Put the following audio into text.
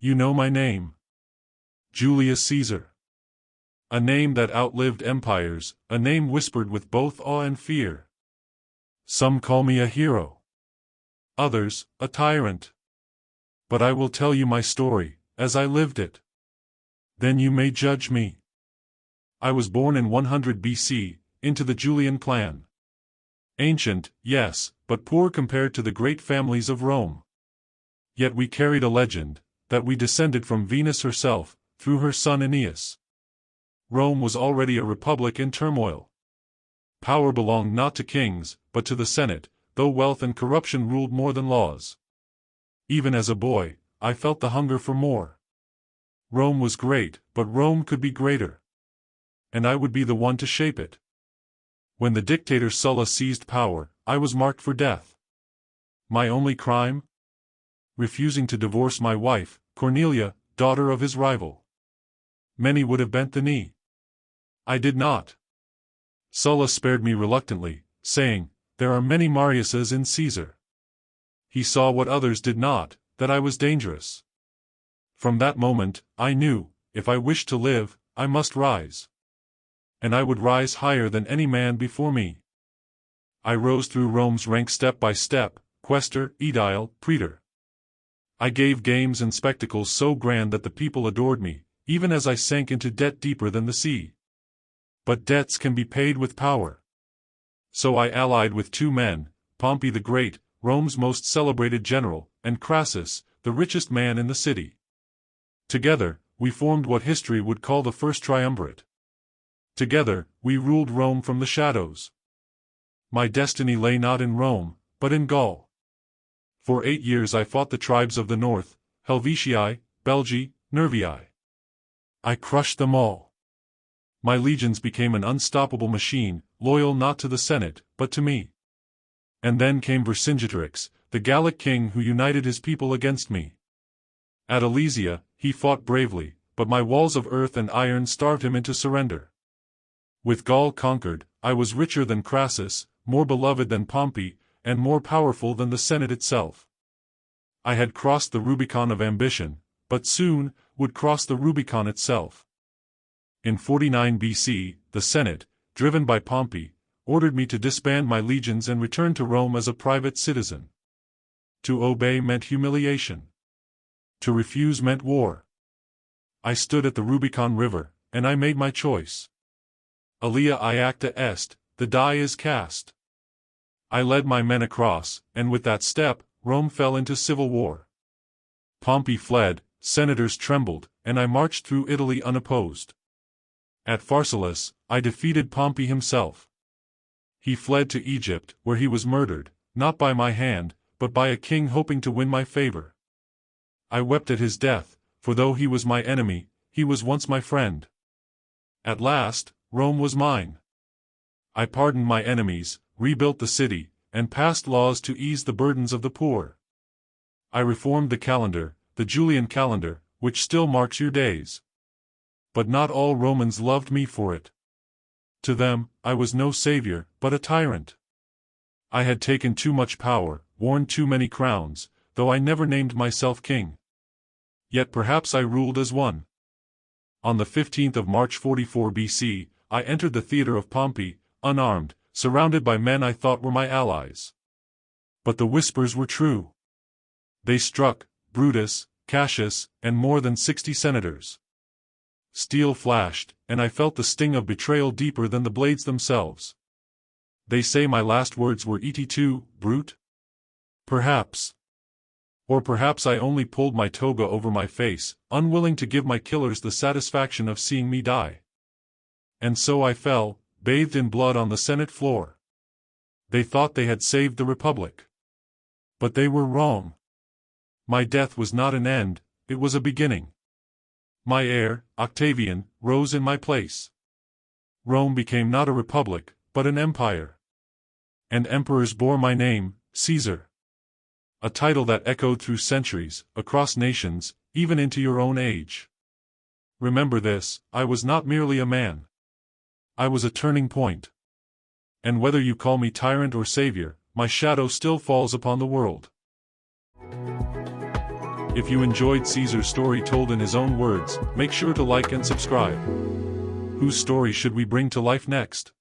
You know my name. Julius Caesar. A name that outlived empires, a name whispered with both awe and fear. Some call me a hero. Others, a tyrant. But I will tell you my story, as I lived it. Then you may judge me. I was born in 100 BC, into the Julian clan. Ancient, yes, but poor compared to the great families of Rome. Yet we carried a legend, that we descended from Venus herself, through her son Aeneas. Rome was already a republic in turmoil. Power belonged not to kings, but to the Senate, though wealth and corruption ruled more than laws. Even as a boy, I felt the hunger for more. Rome was great, but Rome could be greater. And I would be the one to shape it. When the dictator Sulla seized power, I was marked for death. My only crime? Refusing to divorce my wife, Cornelia, daughter of his rival. Many would have bent the knee. I did not. Sulla spared me reluctantly, saying, "There are many Mariuses in Caesar." He saw what others did not, that I was dangerous. From that moment, I knew, if I wished to live, I must rise. And I would rise higher than any man before me. I rose through Rome's ranks step by step, quaestor, aedile, praetor. I gave games and spectacles so grand that the people adored me, even as I sank into debt deeper than the sea. But debts can be paid with power. So I allied with two men, Pompey the Great, Rome's most celebrated general, and Crassus, the richest man in the city. Together, we formed what history would call the First Triumvirate. Together, we ruled Rome from the shadows. My destiny lay not in Rome, but in Gaul. For 8 years I fought the tribes of the north, Helvetii, Belgae, Nervii. I crushed them all. My legions became an unstoppable machine, loyal not to the Senate, but to me. And then came Vercingetorix, the Gallic king who united his people against me. At Alesia, he fought bravely, but my walls of earth and iron starved him into surrender. With Gaul conquered, I was richer than Crassus, more beloved than Pompey, and more powerful than the Senate itself. I had crossed the Rubicon of ambition, but soon would cross the Rubicon itself. In 49 BC, the Senate, driven by Pompey, ordered me to disband my legions and return to Rome as a private citizen. To obey meant humiliation. To refuse meant war. I stood at the Rubicon River, and I made my choice. Alia iacta est, the die is cast. I led my men across, and with that step, Rome fell into civil war. Pompey fled, senators trembled, and I marched through Italy unopposed. At Pharsalus, I defeated Pompey himself. He fled to Egypt, where he was murdered, not by my hand, but by a king hoping to win my favor. I wept at his death, for though he was my enemy, he was once my friend. At last, Rome was mine. I pardoned my enemies, rebuilt the city, and passed laws to ease the burdens of the poor. I reformed the calendar, the Julian calendar, which still marks your days. But not all Romans loved me for it. To them, I was no savior, but a tyrant. I had taken too much power, worn too many crowns, though I never named myself king. Yet perhaps I ruled as one. On the 15th of March 44 BC, I entered the theater of Pompey, unarmed, surrounded by men I thought were my allies. But the whispers were true. They struck Brutus, Cassius, and more than 60 senators. Steel flashed, and I felt the sting of betrayal deeper than the blades themselves. They say my last words were "Et Brute?" Perhaps. Or perhaps I only pulled my toga over my face, unwilling to give my killers the satisfaction of seeing me die. And so I fell, bathed in blood on the Senate floor. They thought they had saved the Republic. But they were wrong. My death was not an end, it was a beginning. My heir, Octavian, rose in my place. Rome became not a republic, but an empire. And emperors bore my name, Caesar. A title that echoed through centuries, across nations, even into your own age. Remember this, I was not merely a man. I was a turning point. And whether you call me tyrant or savior, my shadow still falls upon the world. If you enjoyed Caesar's story told in his own words, make sure to like and subscribe. Whose story should we bring to life next?